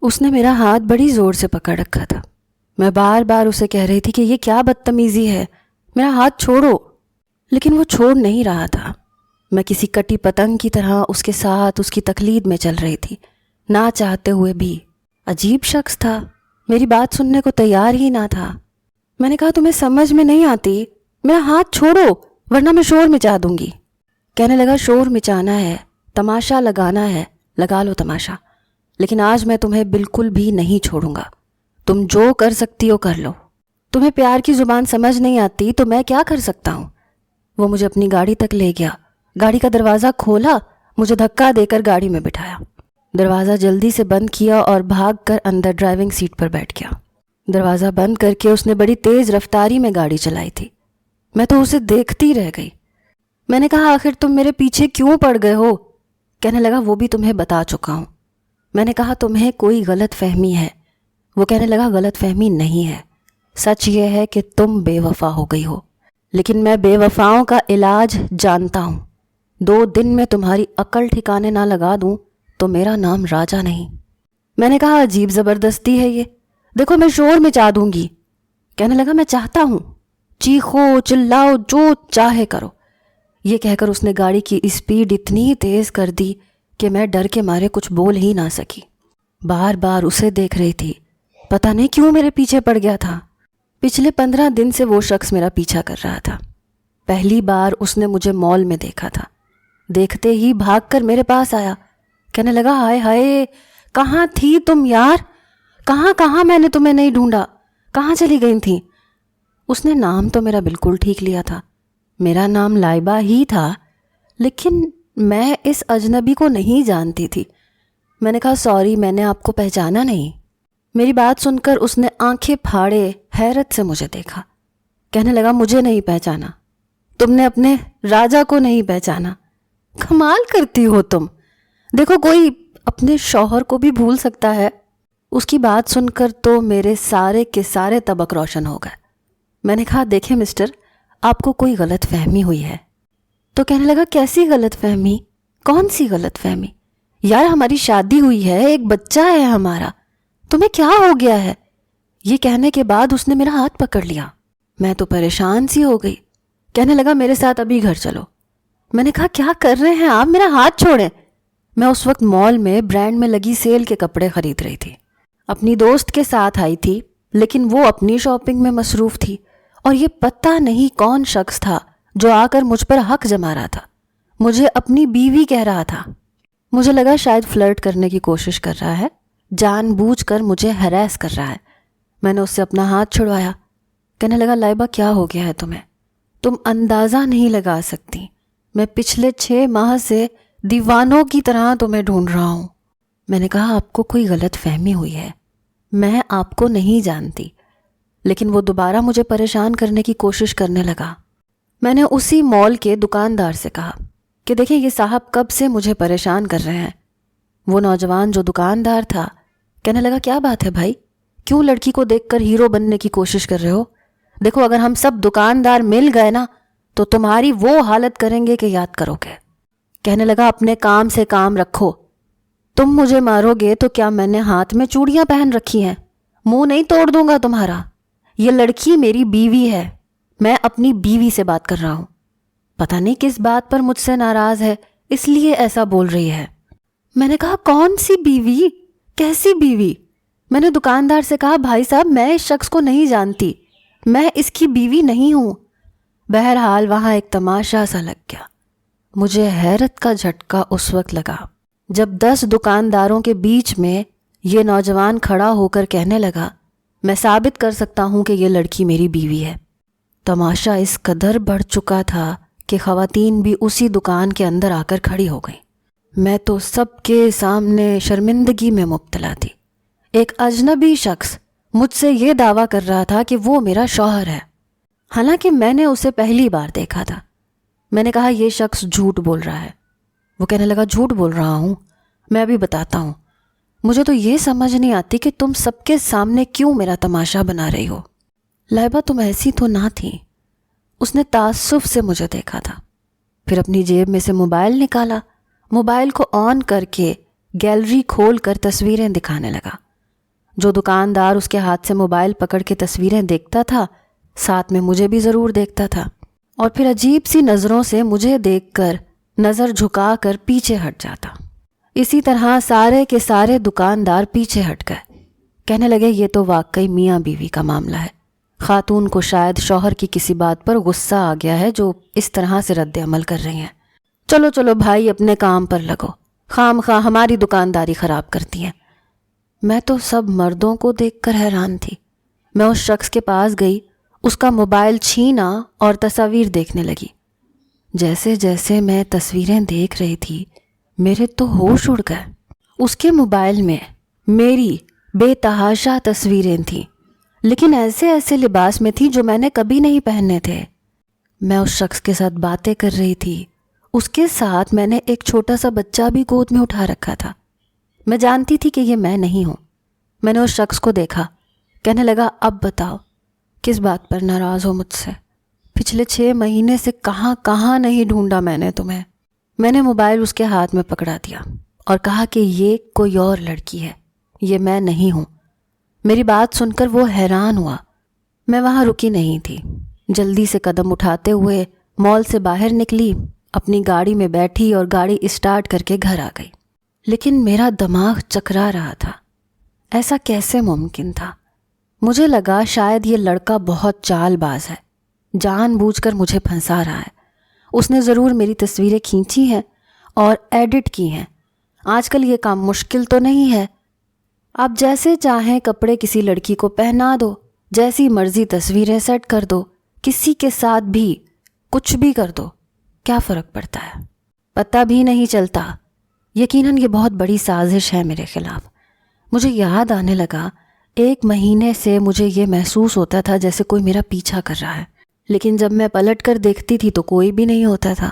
اس نے میرا ہاتھ بڑی زور سے پکڑ رکھا تھا۔ میں بار بار اسے کہہ رہی تھی کہ یہ کیا بدتمیزی ہے، میرا ہاتھ چھوڑو، لیکن وہ چھوڑ نہیں رہا تھا۔ میں کسی کٹی پتنگ کی طرح اس کے ساتھ اس کی تقلید میں چل رہی تھی، نہ چاہتے ہوئے بھی۔ عجیب شخص تھا، میری بات سننے کو تیار ہی نہ تھا۔ میں نے کہا تمہیں سمجھ میں نہیں آتی، میرا ہاتھ چھوڑو ورنہ میں شور مچا دوں گی۔ کہنے لگا شور مچانا ہے، تماشا لگانا ہے، لگا لو تماشا، لیکن آج میں تمہیں بالکل بھی نہیں چھوڑوں گا۔ تم جو کر سکتی ہو کر لو، تمہیں پیار کی زبان سمجھ نہیں آتی تو میں کیا کر سکتا ہوں۔ وہ مجھے اپنی گاڑی تک لے گیا، گاڑی کا دروازہ کھولا، مجھے دھکا دے کر گاڑی میں بٹھایا، دروازہ جلدی سے بند کیا اور بھاگ کر اندر ڈرائیونگ سیٹ پر بیٹھ گیا۔ دروازہ بند کر کے اس نے بڑی تیز رفتاری میں گاڑی چلائی تھی۔ میں تو اسے دیکھتی رہ گئی۔ میں نے کہا آخر تم میرے پیچھے کیوں پڑ گئے ہو؟ کہنے لگا وہ بھی تمہیں بتا چکا ہوں۔ میں نے کہا تمہیں کوئی غلط فہمی ہے۔ وہ کہنے لگا غلط فہمی نہیں ہے، سچ یہ ہے کہ تم بے وفا ہو گئی ہو، لیکن میں بے وفاؤں کا علاج جانتا ہوں۔ 2 دن میں تمہاری عقل ٹھکانے نہ لگا دوں تو میرا نام راجا نہیں۔ میں نے کہا عجیب زبردستی ہے یہ، دیکھو میں شور مچا دوں گی۔ کہنے لگا میں چاہتا ہوں، چیخو چلاؤ جو چاہے کرو۔ یہ کہہ کر اس نے گاڑی کی اسپیڈ اتنی تیز کر دی کہ میں ڈر کے مارے کچھ بول ہی نہ سکی۔ بار بار اسے دیکھ رہی تھی، پتہ نہیں کیوں میرے پیچھے پڑ گیا تھا۔ پچھلے 15 دن سے وہ شخص میرا پیچھا کر رہا تھا۔ پہلی بار اس نے مجھے مال میں دیکھا تھا، دیکھتے ہی بھاگ کر میرے پاس آیا۔ کہنے لگا ہائے ہائے کہاں تھی تم یار، کہاں میں نے تمہیں نہیں ڈھونڈا، کہاں چلی گئی تھی؟ اس نے نام تو میرا بالکل ٹھیک لیا تھا، میرا نام لائبہ ہی تھا، لیکن میں اس اجنبی کو نہیں جانتی تھی۔ میں نے کہا سوری، میں نے آپ کو پہچانا نہیں۔ میری بات سن کر اس نے آنکھیں پھاڑے حیرت سے مجھے دیکھا۔ کہنے لگا مجھے نہیں پہچانا، تم نے اپنے راجا کو نہیں پہچانا، کمال کرتی ہو تم، دیکھو کوئی اپنے شوہر کو بھی بھول سکتا ہے۔ اس کی بات سن کر تو میرے سارے کے سارے طبق روشن ہو گئے۔ میں نے کہا دیکھیں مسٹر، آپ کو کوئی غلط فہمی ہوئی ہے۔ تو کہنے لگا کیسی غلط فہمی، کون سی غلط فہمی؟ یار ہماری شادی ہوئی ہے، ایک بچہ ہے ہمارا، تمہیں کیا ہو گیا ہے؟ یہ کہنے کے بعد اس نے میرا ہاتھ پکڑ لیا۔ میں تو پریشان سی ہو گئی۔ کہنے لگا میرے ساتھ ابھی گھر چلو۔ میں نے کہا کیا کر رہے ہیں آپ، میرا ہاتھ چھوڑیں۔ میں اس وقت مال میں برانڈ میں لگی سیل کے کپڑے خرید رہی تھی، اپنی دوست کے ساتھ آئی تھی، لیکن وہ اپنی شاپنگ میں مصروف تھی، اور یہ پتہ نہیں کون شخص تھا جو آ کر مجھ پر حق جما رہا تھا، مجھے اپنی بیوی کہہ رہا تھا۔ مجھے لگا شاید فلرٹ کرنے کی کوشش کر رہا ہے، جان بوجھ کر مجھے ہراس کر رہا ہے۔ میں نے اس سے اپنا ہاتھ چھڑوایا۔ کہنے لگا لائبہ کیا ہو گیا ہے تمہیں، تم اندازہ نہیں لگا سکتی، میں پچھلے 6 ماہ سے دیوانوں کی طرح تمہیں ڈھونڈ رہا ہوں۔ میں نے کہا آپ کو کوئی غلط فہمی ہوئی ہے، میں آپ کو نہیں جانتی۔ لیکن وہ دوبارہ مجھے پریشان کرنے کی کوشش کرنے لگا۔ میں نے اسی مال کے دکاندار سے کہا کہ دیکھیں یہ صاحب کب سے مجھے پریشان کر رہے ہیں۔ وہ نوجوان جو دکاندار تھا کہنے لگا کیا بات ہے بھائی، کیوں لڑکی کو دیکھ کر ہیرو بننے کی کوشش کر رہے ہو؟ دیکھو اگر ہم سب دکاندار مل گئے نا تو تمہاری وہ حالت کریں گے کہ یاد کرو گے۔ کہنے لگا اپنے کام سے کام رکھو، تم مجھے مارو گے تو کیا میں نے ہاتھ میں چوڑیاں پہن رکھی ہیں؟ منہ نہیں توڑ دوں گا تمہارا۔ یہ لڑکی میری بیوی ہے، میں اپنی بیوی سے بات کر رہا ہوں، پتہ نہیں کس بات پر مجھ سے ناراض ہے، اس لیے ایسا بول رہی ہے۔ میں نے کہا کون سی بیوی، کیسی بیوی؟ میں نے دکاندار سے کہا بھائی صاحب میں اس شخص کو نہیں جانتی، میں اس کی بیوی نہیں ہوں۔ بہرحال وہاں ایک تماشا سا لگ گیا۔ مجھے حیرت کا جھٹکا اس وقت لگا جب 10 دکانداروں کے بیچ میں یہ نوجوان کھڑا ہو کر کہنے لگا میں ثابت کر سکتا ہوں کہ یہ لڑکی میری بیوی ہے۔ تماشا اس قدر بڑھ چکا تھا کہ خواتین بھی اسی دکان کے اندر آ کر کھڑی ہو گئیں۔ میں تو سب کے سامنے شرمندگی میں مبتلا تھی۔ ایک اجنبی شخص مجھ سے یہ دعویٰ کر رہا تھا کہ وہ میرا شوہر ہے، حالانکہ میں نے اسے پہلی بار دیکھا تھا۔ میں نے کہا یہ شخص جھوٹ بول رہا ہے۔ وہ کہنے لگا جھوٹ بول رہا ہوں، میں ابھی بتاتا ہوں، مجھے تو یہ سمجھ نہیں آتی کہ تم سب کے سامنے کیوں میرا تماشا بنا رہی ہو۔ لائبہ تم ایسی تو نہ تھی۔ اس نے تعصب سے مجھے دیکھا تھا، پھر اپنی جیب میں سے موبائل نکالا، موبائل کو آن کر کے گیلری کھول کر تصویریں دکھانے لگا۔ جو دکاندار اس کے ہاتھ سے موبائل پکڑ کے تصویریں دیکھتا تھا ساتھ میں مجھے بھی ضرور دیکھتا تھا، اور پھر عجیب سی نظروں سے مجھے دیکھ کر نظر جھکا کر پیچھے ہٹ جاتا۔ اسی طرح سارے کے سارے دکاندار پیچھے ہٹ گئے۔ کہنے لگے یہ تو واقعی میاں بیوی کا معاملہ ہے، خاتون کو شاید شوہر کی کسی بات پر غصہ آ گیا ہے جو اس طرح سے رد عمل کر رہی ہیں۔ چلو چلو بھائی اپنے کام پر لگو، خام خواہ ہماری دکانداری خراب کرتی ہیں۔ میں تو سب مردوں کو دیکھ کر حیران تھی۔ میں اس شخص کے پاس گئی، اس کا موبائل چھینا اور تصاویر دیکھنے لگی۔ جیسے جیسے میں تصویریں دیکھ رہی تھی میرے تو ہوش اڑ گئے۔ اس کے موبائل میں میری بے تحاشا تصویریں تھیں، لیکن ایسے ایسے لباس میں تھی جو میں نے کبھی نہیں پہنے تھے۔ میں اس شخص کے ساتھ باتیں کر رہی تھی، اس کے ساتھ میں نے ایک چھوٹا سا بچہ بھی گود میں اٹھا رکھا تھا۔ میں جانتی تھی کہ یہ میں نہیں ہوں۔ میں نے اس شخص کو دیکھا، کہنے لگا اب بتاؤ کس بات پر ناراض ہو مجھ سے؟ پچھلے 6 مہینے سے کہاں کہاں نہیں ڈھونڈا میں نے تمہیں۔ میں نے موبائل اس کے ہاتھ میں پکڑا دیا اور کہا کہ یہ کوئی اور لڑکی ہے، یہ میں نہیں ہوں۔ میری بات سن کر وہ حیران ہوا۔ میں وہاں رکی نہیں تھی، جلدی سے قدم اٹھاتے ہوئے مال سے باہر نکلی، اپنی گاڑی میں بیٹھی اور گاڑی اسٹارٹ کر کے گھر آ گئی۔ لیکن میرا دماغ چکرا رہا تھا، ایسا کیسے ممکن تھا؟ مجھے لگا شاید یہ لڑکا بہت چال باز ہے، جان بوجھ کر مجھے پھنسا رہا ہے۔ اس نے ضرور میری تصویریں کھینچی ہیں اور ایڈٹ کی ہیں۔ آج کل یہ کام مشکل تو نہیں ہے، آپ جیسے چاہیں کپڑے کسی لڑکی کو پہنا دو، جیسی مرضی تصویریں سیٹ کر دو، کسی کے ساتھ بھی کچھ بھی کر دو، کیا فرق پڑتا ہے؟ پتہ بھی نہیں چلتا۔ یقیناً یہ بہت بڑی سازش ہے میرے خلاف۔ مجھے یاد آنے لگا 1 مہینے سے مجھے یہ محسوس ہوتا تھا جیسے کوئی میرا پیچھا کر رہا ہے، لیکن جب میں پلٹ کر دیکھتی تھی تو کوئی بھی نہیں ہوتا تھا۔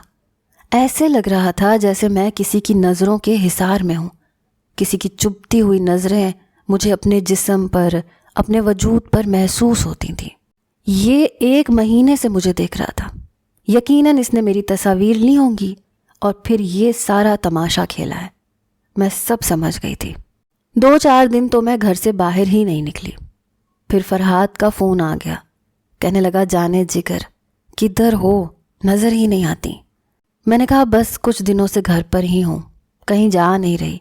ایسے لگ رہا تھا جیسے میں کسی کی نظروں کے حصار میں ہوں، کسی کی چبھتی ہوئی نظریں مجھے اپنے جسم پر، اپنے وجود پر محسوس ہوتی تھیں۔ یہ 1 مہینے سے مجھے دیکھ رہا تھا۔ یقیناً اس نے میری تصاویر لی ہوں گی اور پھر یہ سارا تماشا کھیلا ہے۔ میں سب سمجھ گئی تھی۔ 2-4 دن تو میں گھر سے باہر ہی نہیں نکلی۔ پھر فرحات کا فون آ گیا، کہنے لگا جانے جگر کدھر ہو، نظر ہی نہیں آتی۔ میں نے کہا بس کچھ دنوں سے گھر پر ہی ہوں، کہیں جا نہیں رہی۔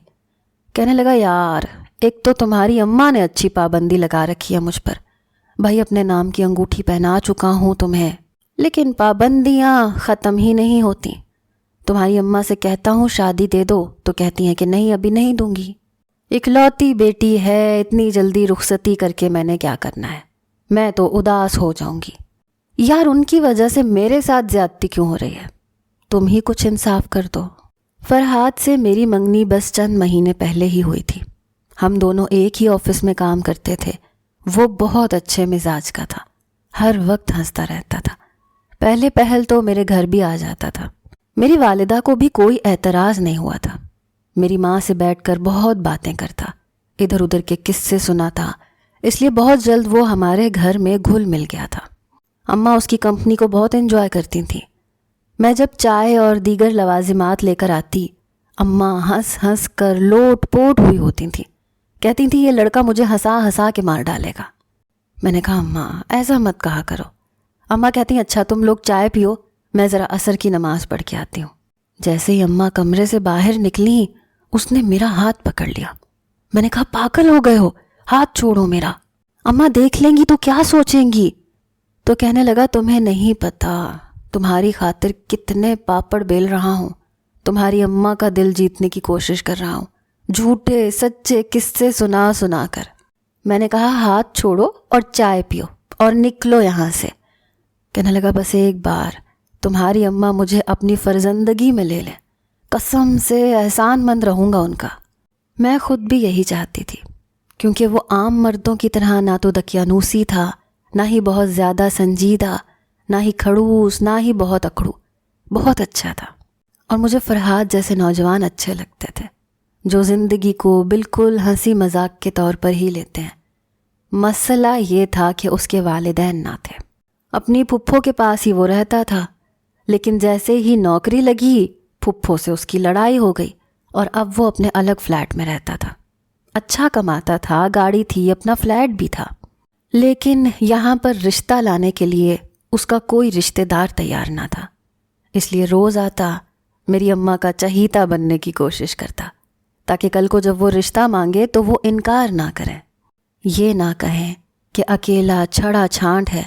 کہنے لگا یار ایک تو تمہاری اماں نے اچھی پابندی لگا رکھی ہے مجھ پر، بھائی اپنے نام کی انگوٹھی پہنا چکا ہوں تمہیں، لیکن پابندیاں ختم ہی نہیں ہوتی۔ تمہاری اماں سے کہتا ہوں شادی دے دو تو کہتی ہیں کہ نہیں ابھی نہیں دوں گی، اکلوتی بیٹی ہے، اتنی جلدی رخصتی کر کے میں نے کیا کرنا ہے، میں تو اداس ہو جاؤں گی۔ یار ان کی وجہ سے میرے ساتھ زیادتی کیوں ہو رہی ہے؟ تم ہی کچھ انصاف کر دو۔ فرحات سے میری منگنی بس چند مہینے پہلے ہی ہوئی تھی۔ ہم دونوں ایک ہی آفس میں کام کرتے تھے۔ وہ بہت اچھے مزاج کا تھا، ہر وقت ہنستا رہتا تھا۔ پہلے پہل تو میرے گھر بھی آ جاتا تھا۔ میری والدہ کو بھی کوئی اعتراض نہیں ہوا تھا۔ میری ماں سے بیٹھ کر بہت باتیں کرتا، ادھر ادھر کے قصے سناتا، اس لیے بہت جلد وہ ہمارے گھر میں گھل مل گیا تھا۔ اماں اس کی کمپنی کو بہت انجوائے کرتی تھیں۔ میں جب چائے اور دیگر لوازمات لے کر آتی، اماں ہنس ہنس کر لوٹ پوٹ ہوئی ہوتی تھیں، کہتی تھیں یہ لڑکا مجھے ہنسا ہنسا کے مار ڈالے گا۔ میں نے کہا اماں ایسا مت کہا کرو۔ اماں کہتی ہیں اچھا تم لوگ چائے پیو، میں ذرا عصر کی نماز پڑھ کے آتی ہوں۔ جیسے ہی اماں کمرے سے باہر نکلی اس نے میرا ہاتھ پکڑ لیا۔ میں نے کہا پاگل ہو گئے ہو، ہاتھ چھوڑو میرا، اماں دیکھ لیں گی تو کیا سوچیں گی؟ تو کہنے لگا تمہیں نہیں پتا تمہاری خاطر کتنے پاپڑ بیل رہا ہوں، تمہاری اماں کا دل جیتنے کی کوشش کر رہا ہوں، جھوٹے سچے قصے سنا سنا کر۔ میں نے کہا ہاتھ چھوڑو اور چائے پیو اور نکلو یہاں سے۔ کہنے لگا بس ایک بار تمہاری اماں مجھے اپنی فرزندگی میں لے لیں، قسم سے احسان مند رہوں گا ان کا۔ میں خود بھی یہی چاہتی تھی، کیونکہ وہ عام مردوں کی طرح نہ تو دقیانوسی تھا، نہ ہی بہت زیادہ سنجیدہ، نہ ہی کھڑوس، نہ ہی بہت اکڑو، بہت اچھا تھا۔ اور مجھے فرحات جیسے نوجوان اچھے لگتے تھے جو زندگی کو بالکل ہنسی مذاق کے طور پر ہی لیتے ہیں۔ مسئلہ یہ تھا کہ اس کے والدین نہ تھے۔ اپنی پھپھو کے پاس ہی وہ رہتا تھا، لیکن جیسے ہی نوکری لگی پھپھو سے اس کی لڑائی ہو گئی اور اب وہ اپنے الگ فلیٹ میں رہتا تھا۔ اچھا کماتا تھا، گاڑی تھی، اپنا فلیٹ بھی تھا، لیکن یہاں پر رشتہ لانے کے لیے اس کا کوئی رشتہ دار تیار نہ تھا۔ اس لیے روز آتا، میری اماں کا چہیتا بننے کی کوشش کرتا تاکہ کل کو جب وہ رشتہ مانگے تو وہ انکار نہ کریں، یہ نہ کہیں کہ اکیلا چھڑا چھانٹ ہے،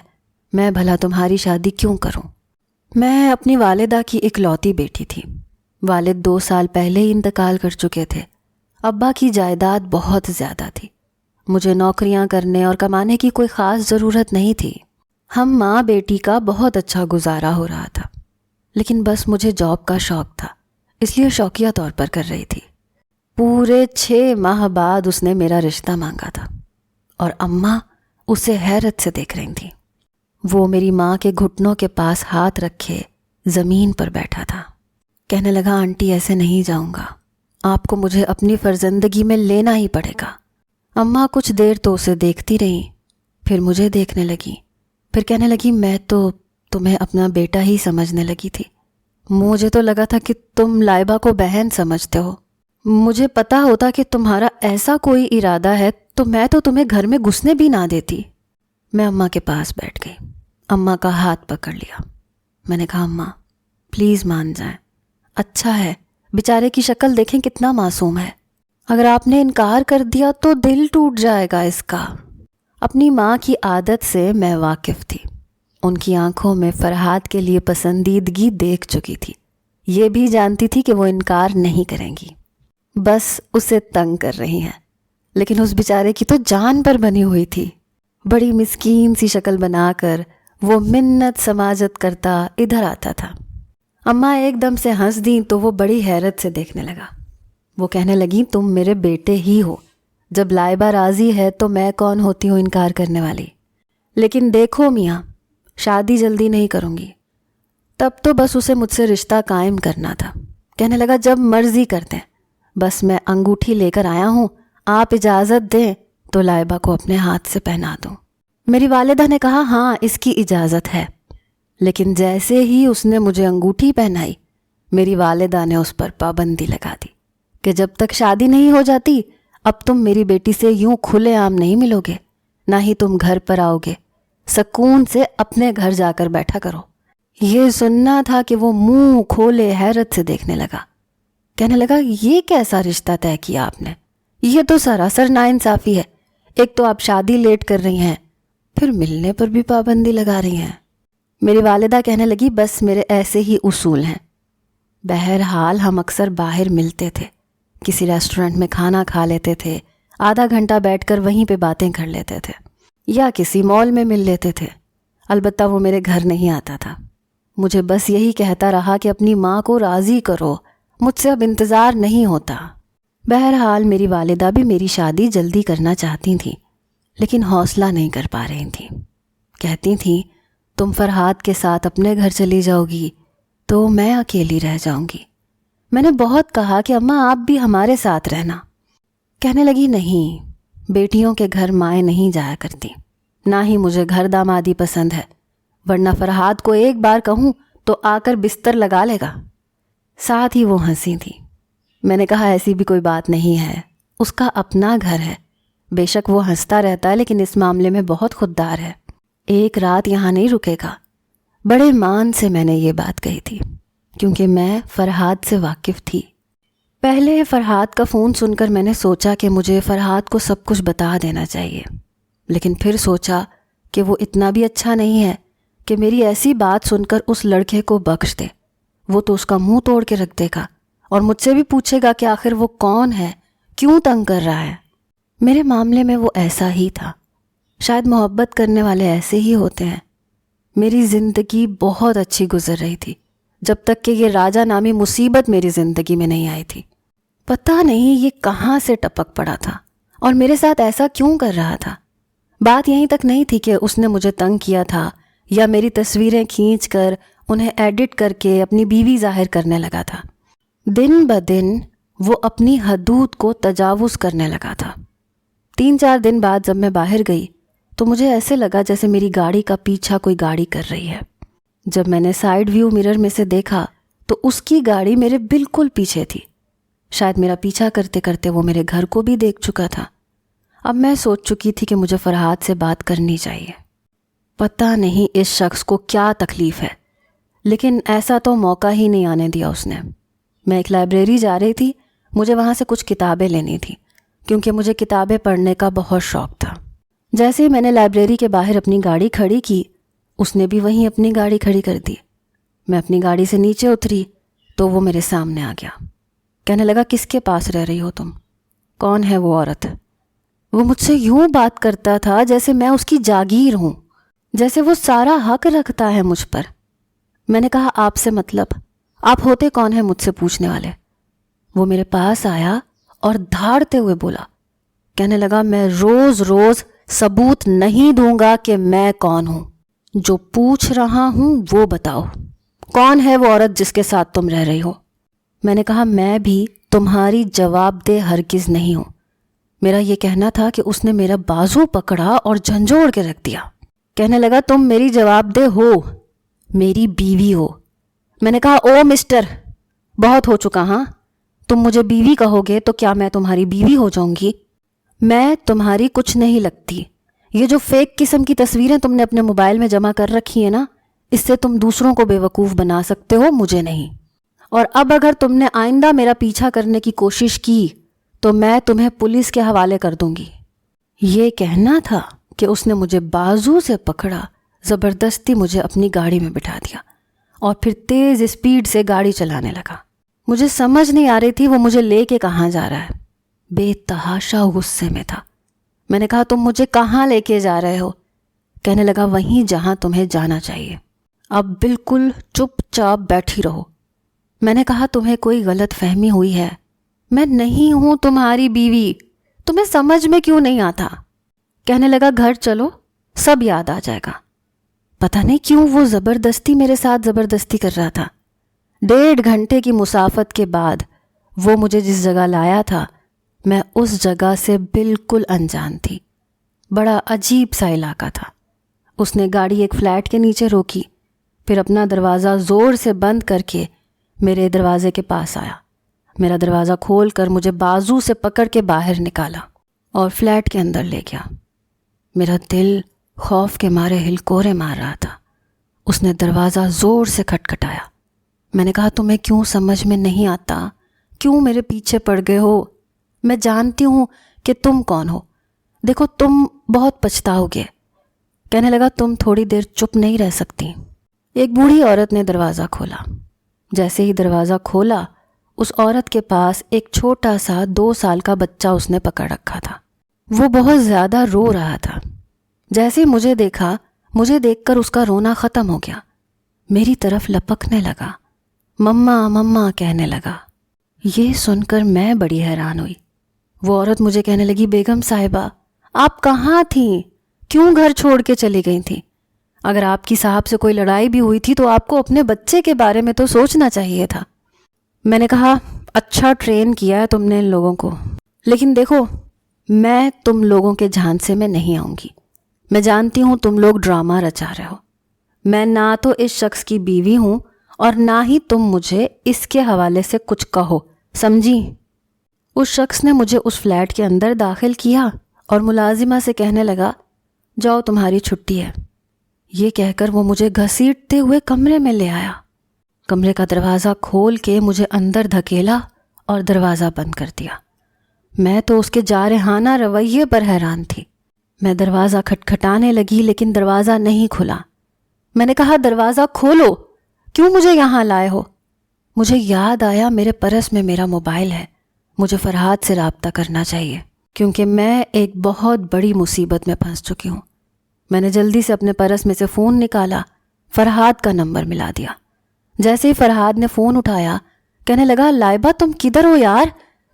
میں بھلا تمہاری شادی کیوں کروں۔ میں اپنی والدہ کی اکلوتی بیٹی تھی۔ والد 2 سال پہلے ہی انتقال کر چکے تھے۔ ابا کی جائیداد بہت زیادہ تھی۔ مجھے نوکریاں کرنے اور کمانے کی کوئی خاص ضرورت نہیں تھی۔ ہم ماں بیٹی کا بہت اچھا گزارا ہو رہا تھا، لیکن بس مجھے جاب کا شوق تھا، اس لیے شوقیہ طور پر کر رہی تھی۔ پورے 6 ماہ بعد اس نے میرا رشتہ مانگا تھا اور اماں اسے حیرت سے دیکھ رہی تھیں۔ وہ میری ماں کے گھٹنوں کے پاس ہاتھ رکھے زمین پر بیٹھا تھا۔ کہنے لگا، آنٹی ایسے نہیں جاؤں گا، آپ کو مجھے اپنی فرزندگی میں لینا ہی پڑے گا۔ اماں کچھ دیر تو اسے دیکھتی رہی، پھر مجھے دیکھنے لگی، پھر کہنے لگی، میں تو تمہیں اپنا بیٹا ہی سمجھنے لگی تھی، مجھے تو لگا تھا کہ تم لائبہ کو بہن سمجھتے ہو، مجھے پتا ہوتا کہ تمہارا ایسا کوئی ارادہ ہے تو میں تو تمہیں گھر میں گھسنے بھی نہ دیتی۔ میں اماں کے پاس بیٹھ گئی، اماں کا ہاتھ پکڑ لیا۔ میں نے کہا، اماں پلیز مان جائیں، اچھا ہے، بیچارے کی شکل دیکھیں کتنا معصوم ہے، اگر آپ نے انکار کر دیا تو دل ٹوٹ جائے گا اس کا۔ اپنی ماں کی عادت سے میں واقف تھی، ان کی آنکھوں میں فرحات کے لیے پسندیدگی دیکھ چکی تھی، یہ بھی جانتی تھی کہ وہ انکار نہیں کریں گی، بس اسے تنگ کر رہی ہیں۔ لیکن اس بیچارے کی تو جان پر بنی ہوئی تھی، بڑی مسکین سی شکل بنا کر وہ منت سماجت کرتا ادھر آتا تھا۔ اماں ایک دم سے ہنس دیں تو وہ بڑی حیرت سے دیکھنے لگا۔ وہ کہنے لگیں، تم میرے بیٹے ہی ہو، جب لائبہ راضی ہے تو میں کون ہوتی ہوں انکار کرنے والی، لیکن دیکھو میاں، شادی جلدی نہیں کروں گی۔ تب تو بس اسے مجھ سے رشتہ قائم کرنا تھا۔ کہنے لگا، جب مرضی کرتے ہیں، بس میں انگوٹھی لے کر آیا ہوں، آپ اجازت دیں تو لائبہ کو اپنے ہاتھ سے پہنا دوں۔ میری والدہ نے کہا، ہاں اس کی اجازت ہے، لیکن جیسے ہی اس نے مجھے انگوٹھی پہنائی، میری والدہ نے اس پر پابندی لگا دی کہ جب تک شادی نہیں ہو جاتی اب تم میری بیٹی سے یوں کھلے عام نہیں ملو گے، نہ ہی تم گھر پر آؤ گے، سکون سے اپنے گھر جا کر بیٹھا کرو۔ یہ سننا تھا کہ وہ منہ کھولے حیرت سے دیکھنے لگا، کہنے لگا، یہ کیسا رشتہ طے کیا آپ نے، یہ تو سراسر ناانصافی ہے، ایک تو آپ شادی لیٹ کر رہی ہیں، پھر ملنے پر بھی پابندی لگا رہی ہیں۔ میری والدہ کہنے لگی، بس میرے ایسے ہی اصول ہیں۔ بہرحال ہم اکثر باہر ملتے تھے، کسی ریسٹورنٹ میں کھانا کھا لیتے تھے، آدھا گھنٹہ بیٹھ کر وہیں پہ باتیں کر لیتے تھے، یا کسی مال میں مل لیتے تھے۔ البتہ وہ میرے گھر نہیں آتا تھا، مجھے بس یہی کہتا رہا کہ اپنی ماں کو راضی کرو، مجھ سے اب انتظار نہیں ہوتا۔ بہرحال میری والدہ بھی میری شادی جلدی کرنا چاہتی تھیں، لیکن حوصلہ نہیں کر پا رہی تھیں۔ کہتی تھیں، تم فرحات کے ساتھ اپنے گھر چلی جاؤ گی تو میں اکیلی رہ جاؤں گی۔ میں نے بہت کہا کہ اماں آپ بھی ہمارے ساتھ رہنا۔ کہنے لگی، نہیں، بیٹیوں کے گھر مائیں نہیں جایا کرتی، نہ ہی مجھے گھر دامادی پسند ہے، ورنہ فرحات کو ایک بار کہوں تو آ کر بستر لگا لے گا۔ ساتھ ہی وہ ہنسی تھی۔ میں نے کہا، ایسی بھی کوئی بات نہیں ہے، اس کا اپنا گھر ہے، بے شک وہ ہنستا رہتا ہے لیکن اس معاملے میں بہت خوددار ہے، ایک رات یہاں نہیں رکے گا۔ بڑے مان سے میں نے یہ بات کہی تھی کیونکہ میں فرحات سے واقف تھی۔ پہلے فرحات کا فون سن کر میں نے سوچا کہ مجھے فرحات کو سب کچھ بتا دینا چاہیے، لیکن پھر سوچا کہ وہ اتنا بھی اچھا نہیں ہے کہ میری ایسی بات سن کر اس لڑکے کو بخش دے، وہ تو اس کا منہ توڑ کے رکھ دے گا اور مجھ سے بھی پوچھے گا کہ آخر وہ کون ہے، کیوں تنگ کر رہا ہے۔ میرے معاملے میں وہ ایسا ہی تھا، شاید محبت کرنے والے ایسے ہی ہوتے ہیں۔ میری زندگی بہت اچھی گزر رہی تھی جب تک کہ یہ راجہ نامی مصیبت میری زندگی میں نہیں آئی تھی۔ پتہ نہیں یہ کہاں سے ٹپک پڑا تھا اور میرے ساتھ ایسا کیوں کر رہا تھا۔ بات یہیں تک نہیں تھی کہ اس نے مجھے تنگ کیا تھا یا میری تصویریں کھینچ کر انہیں ایڈٹ کر کے اپنی بیوی ظاہر کرنے لگا تھا۔ دن بدن وہ اپنی حدود کو تجاوز کرنے لگا تھا۔ 3-4 دن بعد جب میں باہر گئی تو مجھے ایسے لگا جیسے میری گاڑی کا پیچھا کوئی گاڑی کر رہی ہے۔ جب میں نے سائیڈ ویو مرر میں سے دیکھا تو اس کی گاڑی میرے بالکل پیچھے تھی۔ شاید میرا پیچھا کرتے کرتے وہ میرے گھر کو بھی دیکھ چکا تھا۔ اب میں سوچ چکی تھی کہ مجھے فرحاد سے بات کرنی چاہیے۔ پتہ نہیں اس شخص کو کیا تکلیف ہے، لیکن ایسا تو موقع ہی نہیں آنے دیا اس نے۔ میں ایک لائبریری جا رہی تھی، مجھے وہاں سے کچھ کتابیں لینی تھی کیونکہ مجھے کتابیں پڑھنے کا بہت شوق تھا۔ جیسے ہی میں نے لائبریری کے باہر اپنی گاڑی کھڑی کی، اس نے بھی وہیں اپنی گاڑی کھڑی کر دی۔ میں اپنی گاڑی سے نیچے اتری تو وہ میرے سامنے آ گیا۔ کہنے لگا، کس کے پاس رہ رہی ہو تم؟ کون ہے وہ عورت؟ وہ مجھ سے یوں بات کرتا تھا جیسے میں اس کی جاگیر ہوں، جیسے وہ سارا حق رکھتا ہے مجھ پر۔ میں نے کہا، آپ سے مطلب؟ آپ ہوتے کون ہیں مجھ سے پوچھنے والے؟ وہ میرے پاس آیا اور دھاڑتے ہوئے بولا، کہنے لگا، میں روز روز ثبوت نہیں دوں گا کہ میں کون ہوں۔ جو پوچھ رہا ہوں وہ بتاؤ، کون ہے وہ عورت جس کے ساتھ تم رہ رہی ہو؟ میں نے کہا، میں بھی تمہاری جواب دہ ہرگز نہیں ہوں۔ میرا یہ کہنا تھا کہ اس نے میرا بازو پکڑا اور جھنجھوڑ کے رکھ دیا۔ کہنے لگا، تم میری جواب دہ ہو، میری بیوی ہو۔ میں نے کہا، او مسٹر، بہت ہو چکا ہاں؟ تم مجھے بیوی کہو گے تو کیا میں تمہاری بیوی ہو جاؤں گی؟ میں تمہاری کچھ نہیں لگتی۔ یہ جو فیک قسم کی تصویریں تم نے اپنے موبائل میں جمع کر رکھی ہیں نا، اس سے تم دوسروں کو بے وقوف بنا سکتے ہو، مجھے نہیں۔ اور اب اگر تم نے آئندہ میرا پیچھا کرنے کی کوشش کی تو میں تمہیں پولیس کے حوالے کر دوں گی۔ یہ کہنا تھا کہ اس نے مجھے بازو سے پکڑا، زبردستی مجھے اپنی گاڑی میں بٹھا دیا اور پھر تیز اسپیڈ سے گاڑی چلانے لگا۔ مجھے سمجھ نہیں آ رہی تھی وہ مجھے لے کے کہاں جا رہا ہے۔ بے تحاشا غصے میں تھا۔ میں نے کہا، تم مجھے کہاں لے کے جا رہے ہو؟ کہنے لگا، وہیں جہاں تمہیں جانا چاہیے، اب بالکل چپ چاپ بیٹھی رہو۔ میں نے کہا، تمہیں کوئی غلط فہمی ہوئی ہے، میں نہیں ہوں تمہاری بیوی، تمہیں سمجھ میں کیوں نہیں آتا؟ کہنے لگا، گھر چلو، سب یاد آ جائے گا۔ پتہ نہیں کیوں وہ زبردستی میرے ساتھ زبردستی کر رہا تھا۔ 1.5 گھنٹے کی مسافت کے بعد وہ مجھے جس جگہ لایا تھا، میں اس جگہ سے بالکل انجان تھی۔ بڑا عجیب سا علاقہ تھا۔ اس نے گاڑی ایک فلیٹ کے نیچے روکی، پھر اپنا دروازہ زور سے بند کر کے میرے دروازے کے پاس آیا۔ میرا دروازہ کھول کر مجھے بازو سے پکڑ کے باہر نکالا اور فلیٹ کے اندر لے گیا۔ میرا دل خوف کے مارے ہلکورے مار رہا تھا۔ اس نے دروازہ زور سے کھٹکھٹایا۔ میں نے کہا، تمہیں کیوں سمجھ میں نہیں آتا؟ کیوں میرے پیچھے پڑ گئے ہو؟ میں جانتی ہوں کہ تم کون ہو، دیکھو تم بہت پچھتاؤ گے۔ کہنے لگا، تم تھوڑی دیر چپ نہیں رہ سکتی؟ ایک بوڑھی عورت نے دروازہ کھولا۔ جیسے ہی دروازہ کھولا، اس عورت کے پاس ایک چھوٹا سا 2 سال کا بچہ اس نے پکڑ رکھا تھا۔ وہ بہت زیادہ رو رہا تھا۔ جیسے ہی مجھے دیکھا، مجھے دیکھ کر اس کا رونا ختم ہو گیا، میری طرف لپکنے لگا، مما مما کہنے لگا۔ یہ سن کر میں بڑی حیران ہوئی۔ وہ عورت مجھے کہنے لگی، بیگم صاحبہ، آپ کہاں تھیں؟ کیوں گھر چھوڑ کے چلی گئی تھیں؟ اگر آپ کی صاحب سے کوئی لڑائی بھی ہوئی تھی تو آپ کو اپنے بچے کے بارے میں تو سوچنا چاہیے تھا۔ میں نے کہا، اچھا ٹرین کیا ہے تم نے ان لوگوں کو، لیکن دیکھو میں تم لوگوں کے جھانسے میں نہیں آؤں گی۔ میں جانتی ہوں تم لوگ ڈرامہ رچا رہے ہو۔ میں نہ تو اس شخص کی بیوی ہوں اور نہ ہی تم مجھے اس کے حوالے سے کچھ کہو، سمجھی؟ اس شخص نے مجھے اس فلیٹ کے اندر داخل کیا اور ملازمہ سے کہنے لگا، جاؤ تمہاری چھٹی ہے۔ یہ کہہ کر وہ مجھے گھسیٹتے ہوئے کمرے میں لے آیا۔ کمرے کا دروازہ کھول کے مجھے اندر دھکیلا اور دروازہ بند کر دیا۔ میں تو اس کے جارحانہ رویے پر حیران تھی۔ میں دروازہ کھٹکھٹانے لگی لیکن دروازہ نہیں کھلا۔ میں نے کہا، دروازہ کھولو، کیوں مجھے یہاں لائے ہو؟ مجھے یاد آیا میرے پرس میں میرا موبائل ہے، مجھے فرحاد سے رابطہ کرنا چاہیے کیونکہ میں ایک بہت بڑی مصیبت میں پھنس چکی ہوں۔ میں نے جلدی سے اپنے پرس میں سے فون نکالا، فرحاد کا نمبر ملا دیا۔ جیسے ہی فرحاد نے فون اٹھایا، کہنے لگا، لائبہ تم کدھر ہو یار؟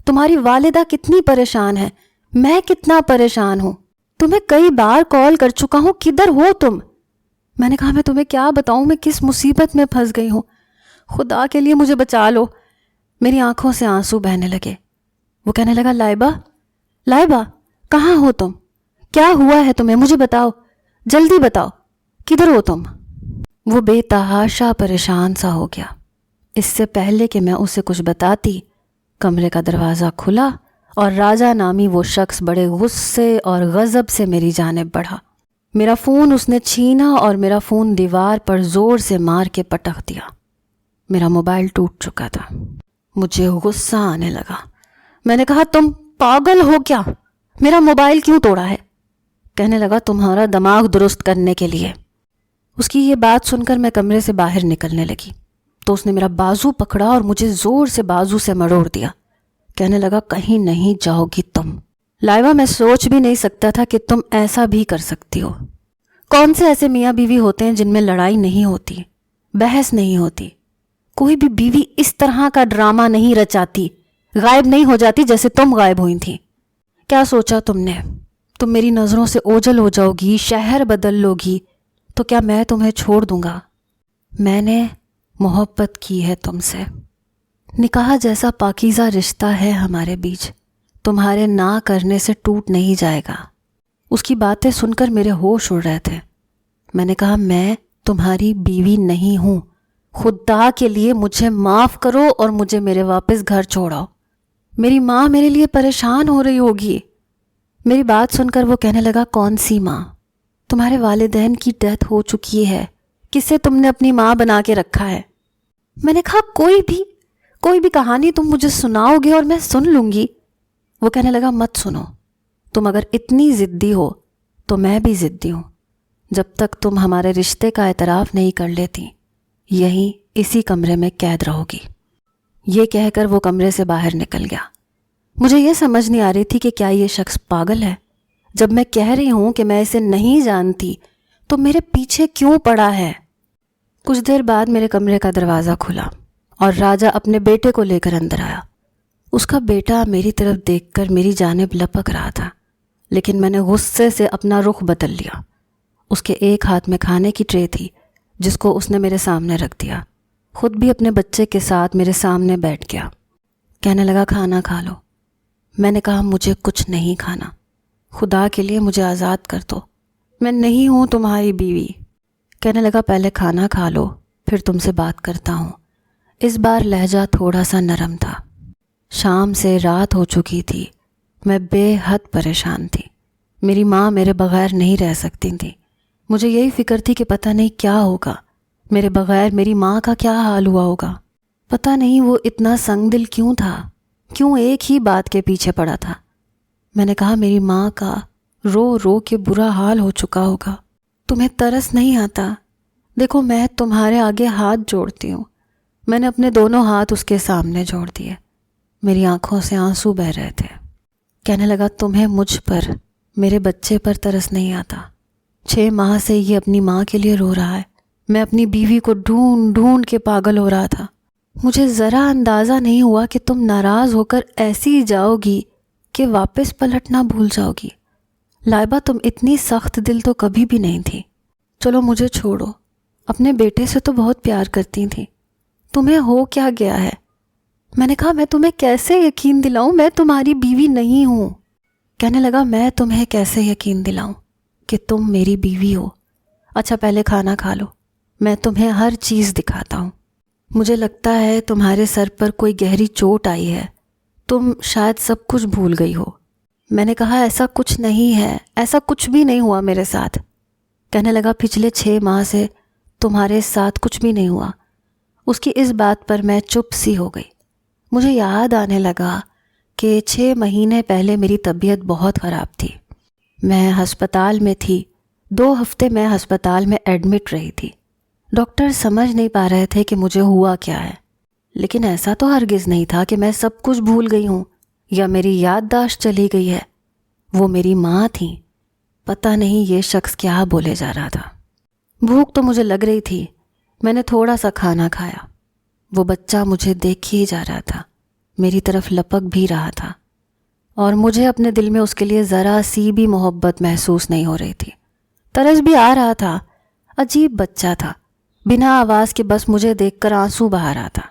تمہاری والدہ کتنی پریشان ہے، میں کتنا پریشان ہوں، تمہیں کئی بار کال کر چکا ہوں، کدھر ہو تم؟ میں نے کہا، میں تمہیں کیا بتاؤں، میں کس مصیبت میں پھنس گئی ہوں، خدا کے لیے مجھے بچا لو۔ میری آنکھوں سے آنسو بہنے لگے۔ وہ کہنے لگا، لائبہ لائبہ کہاں ہو تم؟ کیا ہوا ہے تمہیں؟ مجھے بتاؤ، جلدی بتاؤ، کدھر ہو تم؟ وہ بے تحاشا پریشان سا ہو گیا۔ اس سے پہلے کہ میں اسے کچھ بتاتی، کمرے کا دروازہ کھلا اور راجہ نامی وہ شخص بڑے غصے اور غضب سے میری جانب بڑھا۔ میرا فون اس نے چھینا اور میرا فون دیوار پر زور سے مار کے پٹخ دیا۔ میرا موبائل ٹوٹ چکا تھا۔ مجھے غصہ آنے لگا۔ میں نے کہا تم پاگل ہو کیا؟ میرا موبائل کیوں توڑا ہے؟ کہنے لگا تمہارا دماغ درست کرنے کے لیے۔ اس کی یہ بات سن کر میں کمرے سے باہر نکلنے لگی تو اس نے میرا بازو پکڑا اور مجھے زور سے بازو سے مروڑ دیا۔ کہنے لگا کہیں نہیں جاؤ گی تم۔ لائبہ میں سوچ بھی نہیں سکتا تھا کہ تم ایسا بھی کر سکتی ہو۔ کون سے ایسے میاں بیوی ہوتے ہیں جن میں لڑائی نہیں ہوتی، بحث نہیں ہوتی؟ کوئی بھی بیوی اس طرح کا ڈرامہ نہیں رچاتی، غائب نہیں ہو جاتی جیسے تم غائب ہوئی تھی۔ کیا سوچا تم نے؟ تم میری نظروں سے اوجھل ہو جاؤ گی، شہر بدل لو گی تو کیا میں تمہیں چھوڑ دوں گا؟ میں نے محبت کی ہے تم سے۔ نکاح جیسا پاکیزہ رشتہ ہے ہمارے بیچ، تمہارے نہ کرنے سے ٹوٹ نہیں جائے گا۔ اس کی باتیں سن کر میرے ہوش اڑ رہے تھے۔ میں نے کہا میں تمہاری بیوی نہیں ہوں، خدا کے لیے مجھے معاف کرو اور مجھے میرے واپس گھر چھوڑاؤ۔ میری ماں میرے لیے پریشان ہو رہی ہوگی۔ میری بات سن کر وہ کہنے لگا کون سی ماں؟ تمہارے والدین کی ڈیتھ ہو چکی ہے، کسے تم نے اپنی ماں بنا کے رکھا ہے؟ میں نے کہا کوئی بھی کہانی تم مجھے سناؤ گے اور میں سن لوں گی۔ وہ کہنے لگا مت سنو، تم اگر اتنی ضدی ہو تو میں بھی ضدی ہوں۔ جب تک تم ہمارے رشتے کا اعتراف نہیں کر لیتی یہیں اسی کمرے میں قید رہو گی۔ یہ کہہ کر وہ کمرے سے باہر نکل گیا۔ مجھے یہ سمجھ نہیں آ رہی تھی کہ کیا یہ شخص پاگل ہے؟ جب میں کہہ رہی ہوں کہ میں اسے نہیں جانتی تو میرے پیچھے کیوں پڑا ہے؟ کچھ دیر بعد میرے کمرے کا دروازہ کھلا اور راجہ اپنے بیٹے کو لے کر اندر آیا۔ اس کا بیٹا میری طرف دیکھ کر میری جانب لپک رہا تھا، لیکن میں نے غصے سے اپنا رخ بدل لیا۔ اس کے ایک ہاتھ میں کھانے کی ٹرے تھی جس کو اس نے میرے سامنے رکھ دیا، خود بھی اپنے بچے کے ساتھ میرے سامنے بیٹھ گیا۔ کہنے لگا کھانا کھا لو۔ میں نے کہا مجھے کچھ نہیں کھانا، خدا کے لیے مجھے آزاد کر دو، میں نہیں ہوں تمہاری بیوی۔ کہنے لگا پہلے کھانا کھا لو پھر تم سے بات کرتا ہوں۔ اس بار لہجہ تھوڑا سا نرم تھا۔ شام سے رات ہو چکی تھی، میں بے حد پریشان تھی۔ میری ماں میرے بغیر نہیں رہ سکتی تھی۔ مجھے یہی فکر تھی کہ پتہ نہیں کیا ہوگا، میرے بغیر میری ماں کا کیا حال ہوا ہوگا۔ پتہ نہیں وہ اتنا سنگ دل کیوں تھا، کیوں ایک ہی بات کے پیچھے پڑا تھا۔ میں نے کہا میری ماں کا رو رو کے برا حال ہو چکا ہوگا، تمہیں ترس نہیں آتا؟ دیکھو میں تمہارے آگے ہاتھ جوڑتی ہوں۔ میں نے اپنے دونوں ہاتھ اس کے سامنے جوڑ دیے، میری آنکھوں سے آنسو بہہ رہے تھے۔ کہنے لگا تمہیں مجھ پر، میرے بچے پر ترس نہیں آتا؟ 6 ماہ سے یہ اپنی ماں کے لیے رو رہا ہے، میں اپنی بیوی کو ڈھونڈ ڈھونڈ کے پاگل ہو رہا تھا۔ مجھے ذرا اندازہ نہیں ہوا کہ تم ناراض ہو کر ایسی جاؤ گی کہ واپس پلٹنا بھول جاؤ گی۔ لائبہ تم اتنی سخت دل تو کبھی بھی نہیں تھی۔ چلو مجھے چھوڑو، اپنے بیٹے سے تو بہت پیار کرتی تھی، تمہیں ہو کیا گیا ہے؟ میں نے کہا میں تمہیں کیسے یقین دلاؤں، میں تمہاری بیوی نہیں ہوں۔ کہنے لگا میں تمہیں کیسے یقین دلاؤں کہ تم میری بیوی ہو؟ اچھا پہلے کھانا کھا لو، میں تمہیں ہر چیز دکھاتا ہوں۔ مجھے لگتا ہے تمہارے سر پر کوئی گہری چوٹ آئی ہے، تم شاید سب کچھ بھول گئی ہو۔ میں نے کہا ایسا کچھ نہیں ہے، ایسا کچھ بھی نہیں ہوا میرے ساتھ۔ کہنے لگا پچھلے 6 ماہ سے تمہارے ساتھ کچھ بھی نہیں ہوا۔ اس کی اس بات پر میں چپ سی ہو گئی۔ مجھے یاد آنے لگا کہ 6 مہینے پہلے میری طبیعت بہت خراب تھی، میں ہسپتال میں تھی، 2 ہفتے میں ہسپتال میں ایڈمٹ رہی تھی۔ ڈاکٹر سمجھ نہیں پا رہے تھے کہ مجھے ہوا کیا ہے، لیکن ایسا تو ہرگز نہیں تھا کہ میں سب کچھ بھول گئی ہوں یا میری یادداشت چلی گئی ہے۔ وہ میری ماں تھیں۔ پتہ نہیں یہ شخص کیا بولے جا رہا تھا۔ بھوک تو مجھے لگ رہی تھی، میں نے تھوڑا سا کھانا کھایا۔ وہ بچہ مجھے دیکھ ہی جا رہا تھا، میری طرف لپک بھی رہا تھا، اور مجھے اپنے دل میں اس کے لیے ذرا سی بھی محبت محسوس نہیں ہو رہی تھی۔ ترس بھی آ رہا تھا، عجیب بچہ تھا، بنا آواز کے بس مجھے دیکھ کر آنسو بہا رہا تھا۔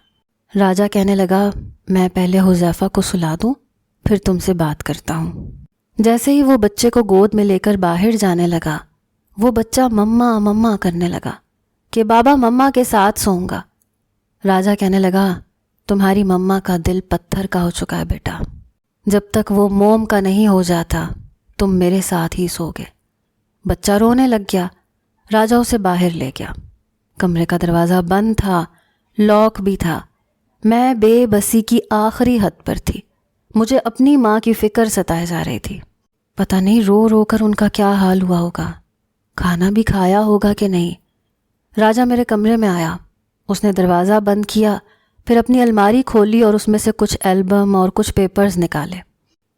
راجہ کہنے لگا میں پہلے حذیفہ کو سلا دوں پھر تم سے بات کرتا ہوں۔ جیسے ہی وہ بچے کو گود میں لے کر باہر جانے لگا، وہ بچہ مما مما کرنے لگا کہ بابا مما کے ساتھ سوؤں گا۔ راجہ کہنے لگا تمہاری مما کا دل پتھر کا ہو چکا ہے بیٹا. جب تک وہ موم کا نہیں ہو جاتا تم میرے ساتھ ہی سوگے. بچہ رونے لگ گیا. راجہ اسے باہر لے گیا. کمرے کا دروازہ بند تھا، لاک بھی تھا. میں بے بسی کی آخری حد پر تھی. مجھے اپنی ماں کی فکر ستائے جا رہی تھی. پتہ نہیں رو رو کر ان کا کیا حال ہوا ہوگا، کھانا بھی کھایا ہوگا کہ نہیں. راجہ میرے کمرے میں آیا. اس نے دروازہ بند کیا، پھر اپنی الماری کھولی اور اس میں سے کچھ البم اور کچھ پیپرز نکالے.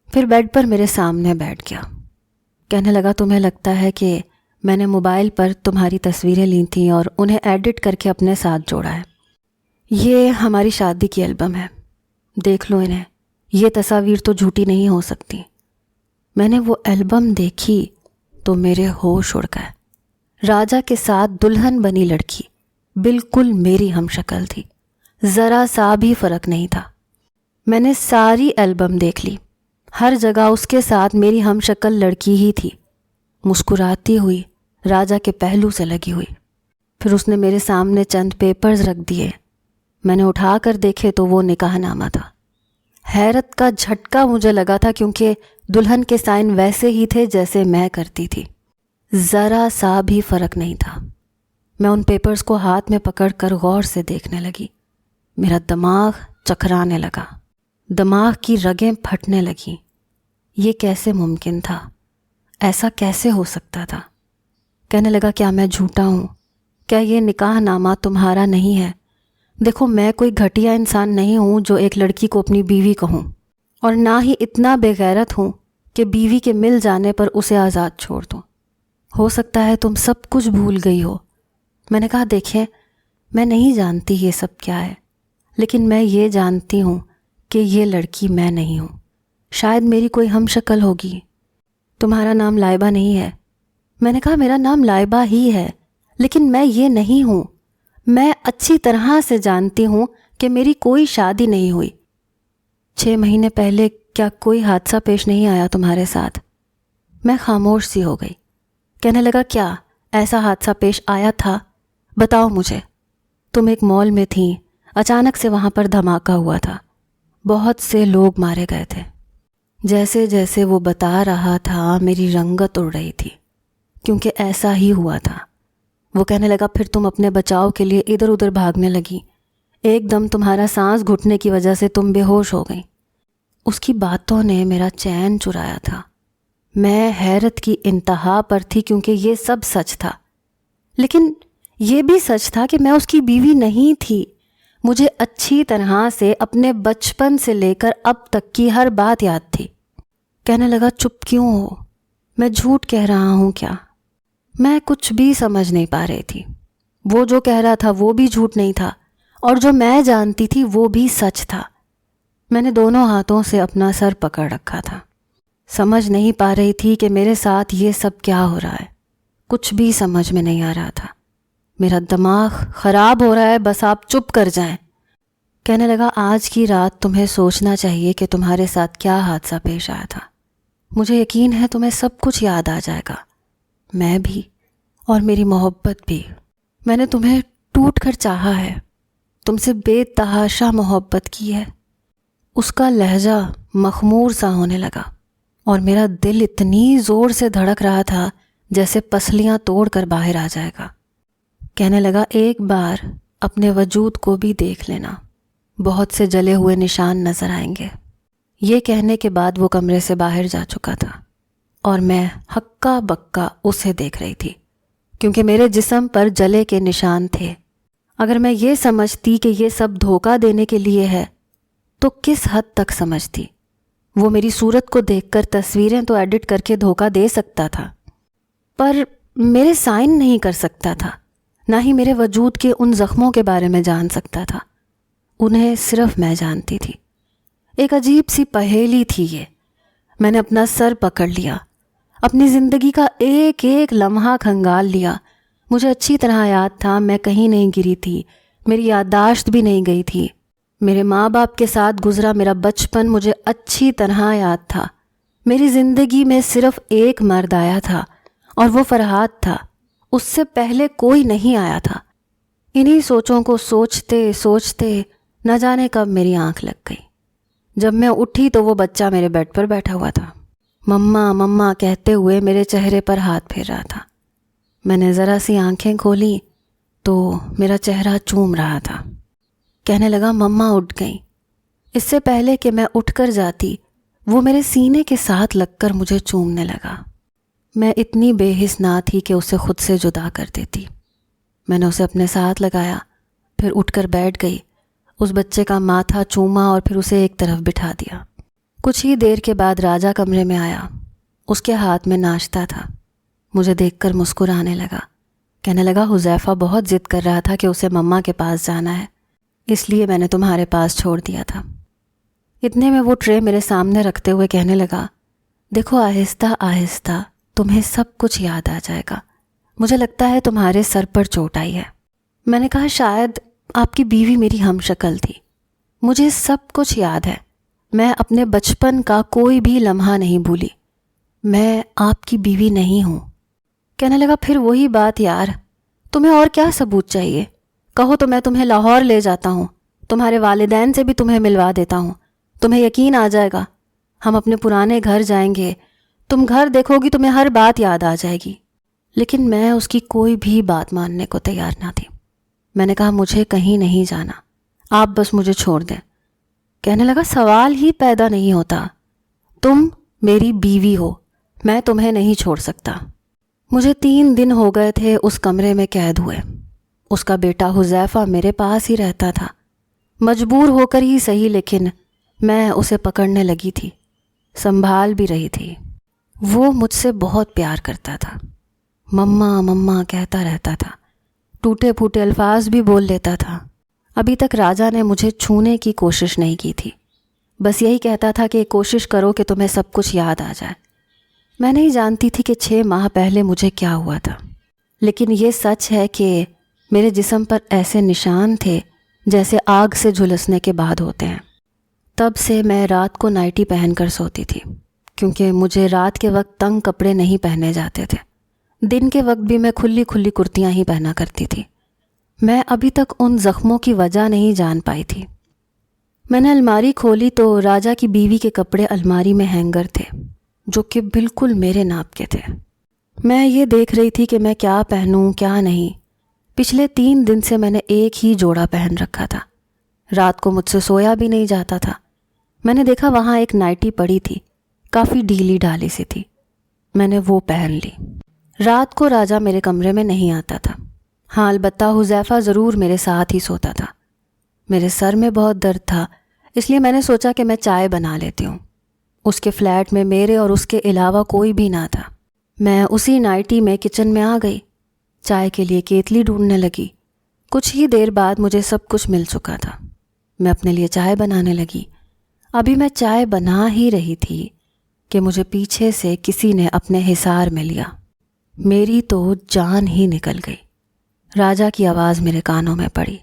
پھر بیڈ پر میرے سامنے بیٹھ گیا. کہنے لگا تمہیں لگتا ہے کہ میں نے موبائل پر تمہاری تصویریں لی تھیں اور انہیں ایڈٹ کر کے اپنے ساتھ جوڑا ہے. یہ ہماری شادی کی البم ہے، دیکھ لو انہیں. یہ تصاویر تو جھوٹی نہیں ہو سکتی. میں نے وہ البم دیکھی تو میرے ہوش اڑ گئے. راجہ کے ساتھ دلہن بنی لڑکی بالکل میری ہم شکل تھی، ذرا سا بھی فرق نہیں تھا. میں نے ساری البم دیکھ لی، ہر جگہ اس کے ساتھ میری ہم شکل لڑکی ہی تھی، مسکراتی ہوئی، راجہ کے پہلو سے لگی ہوئی. پھر اس نے میرے سامنے چند پیپرز رکھ دیے. میں نے اٹھا کر دیکھے تو وہ نکاح نامہ تھا. حیرت کا جھٹکا مجھے لگا تھا کیونکہ دلہن کے سائن ویسے ہی تھے جیسے میں کرتی تھی، ذرا سا بھی فرق نہیں تھا. میں ان پیپرز کو ہاتھ میں پکڑ کر غور سے دیکھنے لگی. میرا دماغ چکرانے لگا، دماغ کی رگیں پھٹنے لگیں. یہ کیسے ممکن تھا؟ ایسا کیسے ہو سکتا تھا؟ کہنے لگا کیا میں جھوٹا ہوں؟ کیا یہ نکاح نامہ تمہارا نہیں ہے؟ دیکھو میں کوئی گھٹیا انسان نہیں ہوں جو ایک لڑکی کو اپنی بیوی کہوں، اور نہ ہی اتنا بے غیرت ہوں کہ بیوی کے مل جانے پر اسے آزاد چھوڑ دوں. ہو سکتا ہے تم سب کچھ بھول گئی ہو. میں نے کہا دیکھیں میں نہیں جانتی یہ سب کیا ہے، لیکن میں یہ جانتی ہوں کہ یہ لڑکی میں نہیں ہوں. شاید میری کوئی ہم شکل ہوگی. تمہارا نام لائبہ نہیں ہے. میں نے کہا میرا نام لائبہ ہی ہے، لیکن میں یہ نہیں ہوں. میں اچھی طرح سے جانتی ہوں کہ میری کوئی شادی نہیں ہوئی. 6 مہینے پہلے کیا کوئی حادثہ پیش نہیں آیا تمہارے ساتھ؟ میں خاموش سی ہو گئی. کہنے لگا کیا ایسا حادثہ پیش آیا تھا؟ بتاؤ مجھے. تم ایک مال میں تھیں، اچانک سے وہاں پر دھماکہ ہوا تھا، بہت سے لوگ مارے گئے تھے. جیسے جیسے وہ بتا رہا تھا میری رنگت اڑ رہی تھی، کیونکہ ایسا ہی ہوا تھا. وہ کہنے لگا پھر تم اپنے بچاؤ کے لیے ادھر ادھر بھاگنے لگی. ایک دم تمہارا سانس گھٹنے کی وجہ سے تم بے ہوش ہو گئی. اس کی باتوں نے میرا چین چرایا تھا. میں حیرت کی انتہا پر تھی کیونکہ یہ سب سچ تھا، لیکن یہ بھی سچ تھا کہ میں اس کی بیوی نہیں تھی. مجھے اچھی طرح سے اپنے بچپن سے لے کر اب تک کی ہر بات یاد تھی. کہنے لگا چپ کیوں ہو؟ میں جھوٹ کہہ رہا ہوں کیا؟ میں کچھ بھی سمجھ نہیں پا رہی تھی. وہ جو کہہ رہا تھا وہ بھی جھوٹ نہیں تھا، اور جو میں جانتی تھی وہ بھی سچ تھا. میں نے دونوں ہاتھوں سے اپنا سر پکڑ رکھا تھا. سمجھ نہیں پا رہی تھی کہ میرے ساتھ یہ سب کیا ہو رہا ہے. کچھ بھی سمجھ میں نہیں آ رہا تھا. میرا دماغ خراب ہو رہا ہے، بس آپ چپ کر جائیں. کہنے لگا آج کی رات تمہیں سوچنا چاہیے کہ تمہارے ساتھ کیا حادثہ پیش آیا تھا. مجھے یقین ہے تمہیں سب کچھ یاد آ جائے گا، میں بھی اور میری محبت بھی. میں نے تمہیں ٹوٹ کر چاہا ہے، تم سے بے تحاشا محبت کی ہے. اس کا لہجہ مخمور سا ہونے لگا اور میرا دل اتنی زور سے دھڑک رہا تھا جیسے پسلیاں توڑ کر باہر آ جائے گا. کہنے لگا ایک بار اپنے وجود کو بھی دیکھ لینا، بہت سے جلے ہوئے نشان نظر آئیں گے. یہ کہنے کے بعد وہ کمرے سے باہر جا چکا تھا اور میں ہکا بکا اسے دیکھ رہی تھی کیونکہ میرے جسم پر جلے کے نشان تھے. اگر میں یہ سمجھتی کہ یہ سب دھوکہ دینے کے لیے ہے تو کس حد تک سمجھتی؟ وہ میری صورت کو دیکھ کر تصویریں تو ایڈٹ کر کے دھوکہ دے سکتا تھا، پر میرے سائن نہیں کر سکتا تھا، نہ ہی میرے وجود کے ان زخموں کے بارے میں جان سکتا تھا. انہیں صرف میں جانتی تھی. ایک عجیب سی پہیلی تھی یہ. میں نے اپنا سر پکڑ لیا، اپنی زندگی کا ایک ایک لمحہ کھنگال لیا. مجھے اچھی طرح یاد تھا میں کہیں نہیں گری تھی، میری یادداشت بھی نہیں گئی تھی. میرے ماں باپ کے ساتھ گزرا میرا بچپن مجھے اچھی طرح یاد تھا. میری زندگی میں صرف ایک مرد آیا تھا اور وہ فرحات تھا. اس سے پہلے کوئی نہیں آیا تھا. انہی سوچوں کو سوچتے سوچتے نہ جانے کب میری آنکھ لگ گئی۔ جب میں اٹھی تو وہ بچہ میرے بیڈ پر بیٹھا ہوا تھا، مما مما کہتے ہوئے میرے چہرے پر ہاتھ پھیر رہا تھا۔ میں نے ذرا سی آنکھیں کھولی تو میرا چہرہ چوم رہا تھا۔ کہنے لگا مما اٹھ گئیں۔ اس سے پہلے کہ میں اٹھ کر جاتی وہ میرے سینے کے ساتھ لگ کر مجھے چومنے لگا۔ میں اتنی بے حس نہ تھی کہ اسے خود سے جدا کر دیتی۔ میں نے اسے اپنے ساتھ لگایا، پھر اٹھ کر بیٹھ گئی، اس بچے کا ماتھا چوما اور پھر اسے ایک طرف بٹھا دیا۔ کچھ ہی دیر کے بعد راجا کمرے میں آیا۔ اس کے ہاتھ میں ناشتہ تھا۔ مجھے دیکھ کر مسکرانے لگا۔ کہنے لگا حذیفہ بہت ضد کر رہا تھا کہ اسے مما کے پاس جانا ہے، اس لیے میں نے تمہارے پاس چھوڑ دیا تھا۔ اتنے میں وہ ٹرے میرے سامنے رکھتے ہوئے کہنے لگا، دیکھو آہستہ آہستہ تمہیں سب کچھ یاد آ جائے گا۔ مجھے لگتا ہے تمہارے سر پر چوٹ آئی ہے۔ میں نے کہا شاید آپ کی بیوی میری ہم شکل تھی۔ مجھے سب کچھ یاد ہے، میں اپنے بچپن کا کوئی بھی لمحہ نہیں بھولی۔ میں آپ کی بیوی نہیں ہوں۔ کہنے لگا پھر وہی بات یار، تمہیں اور کیا ثبوت چاہیے؟ کہو تو میں تمہیں لاہور لے جاتا ہوں، تمہارے والدین سے بھی تمہیں ملوا دیتا ہوں، تمہیں یقین آ جائے گا۔ ہم اپنے پرانے گھر جائیں گے، تم گھر دیکھو گی، تمہیں ہر بات یاد آ جائے گی۔ لیکن میں اس کی کوئی بھی بات ماننے کو تیار نہ تھی۔ میں نے کہا مجھے کہیں نہیں جانا، آپ بس مجھے چھوڑ دیں۔ کہنے لگا سوال ہی پیدا نہیں ہوتا، تم میری بیوی ہو، میں تمہیں نہیں چھوڑ سکتا۔ مجھے 3 دن ہو گئے تھے اس کمرے میں قید ہوئے۔ اس کا بیٹا حذیفہ میرے پاس ہی رہتا تھا، مجبور ہو کر ہی صحیح، لیکن میں اسے پکڑنے لگی تھی، سنبھال بھی رہی تھی۔ وہ مجھ سے بہت پیار کرتا تھا، مما مما کہتا رہتا تھا، ٹوٹے پھوٹے الفاظ بھی بول لیتا تھا۔ ابھی تک راجا نے مجھے چھونے کی کوشش نہیں کی تھی، بس یہی کہتا تھا کہ کوشش کرو کہ تمہیں سب کچھ یاد آ جائے۔ میں نہیں جانتی تھی کہ 6 ماہ پہلے مجھے کیا ہوا تھا، لیکن یہ سچ ہے کہ میرے جسم پر ایسے نشان تھے جیسے آگ سے جھلسنے کے بعد ہوتے ہیں۔ تب سے میں رات کو نائٹی پہن کر سوتی تھی، کیونکہ مجھے رات کے وقت تنگ کپڑے نہیں پہنے جاتے تھے۔ دن کے وقت بھی میں کھلی کھلی کرتیاں ہی پہنا کرتی تھی۔ میں ابھی تک ان زخموں کی وجہ نہیں جان پائی تھی۔ میں نے الماری کھولی تو راجا کی بیوی کے کپڑے الماری میں ہینگر تھے، جو کہ بالکل میرے ناپ کے تھے۔ میں یہ دیکھ رہی تھی کہ میں کیا پہنوں کیا نہیں۔ پچھلے 3 دن سے میں نے ایک ہی جوڑا پہن رکھا تھا، رات کو مجھ سے سویا بھی نہیں جاتا تھا۔ میں نے دیکھا وہاں ایک نائٹی پڑی تھی، کافی ڈھیلی ڈھالی سی تھی، میں نے وہ پہن لی۔ رات کو راجا میرے کمرے میں نہیں آتا تھا، ہاں البتہ حذیفہ ضرور میرے ساتھ ہی سوتا تھا۔ میرے سر میں بہت درد تھا، اس لیے میں نے سوچا کہ میں چائے بنا لیتی ہوں۔ اس کے فلیٹ میں میرے اور اس کے علاوہ کوئی بھی نہ تھا۔ میں اسی نائٹی میں کچن میں آ گئی، چائے کے لیے کیتلی ڈھونڈنے لگی۔ کچھ ہی دیر بعد مجھے سب کچھ مل چکا تھا۔ میں اپنے لیے چائے بنانے لگی۔ ابھی میں چائے بنا ہی رہی تھی کہ مجھے پیچھے سے کسی نے اپنے حصار میں لیا۔ میری تو جان ہی نکل گئی۔ راجا کی آواز میرے کانوں میں پڑی۔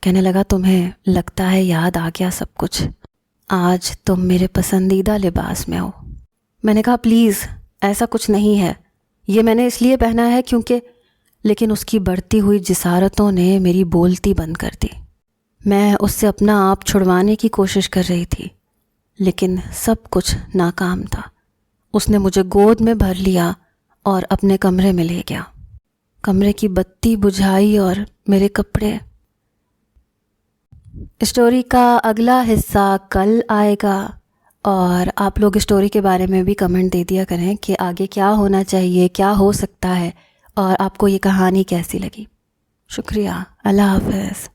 کہنے لگا تمہیں لگتا ہے یاد آ گیا سب کچھ، آج تم میرے پسندیدہ لباس میں ہو۔ میں نے کہا پلیز ایسا کچھ نہیں ہے، یہ میں نے اس لیے پہنا ہے کیونکہ، لیکن اس کی بڑھتی ہوئی جسارتوں نے میری بولتی بند کر دی۔ میں اس سے اپنا آپ چھڑوانے کی کوشش کر رہی تھی، لیکن سب کچھ ناکام تھا۔ اس نے مجھے گود میں بھر لیا اور اپنے کمرے میں لے گیا۔ کمرے کی بتی بجھائی اور میرے کپڑے۔ اسٹوری کا اگلا حصہ کل آئے گا، اور آپ لوگ اسٹوری کے بارے میں بھی کمنٹ دے دیا کریں کہ آگے کیا ہونا چاہیے، کیا ہو سکتا ہے، اور آپ کو یہ کہانی کیسی لگی۔ شکریہ، اللہ حافظ۔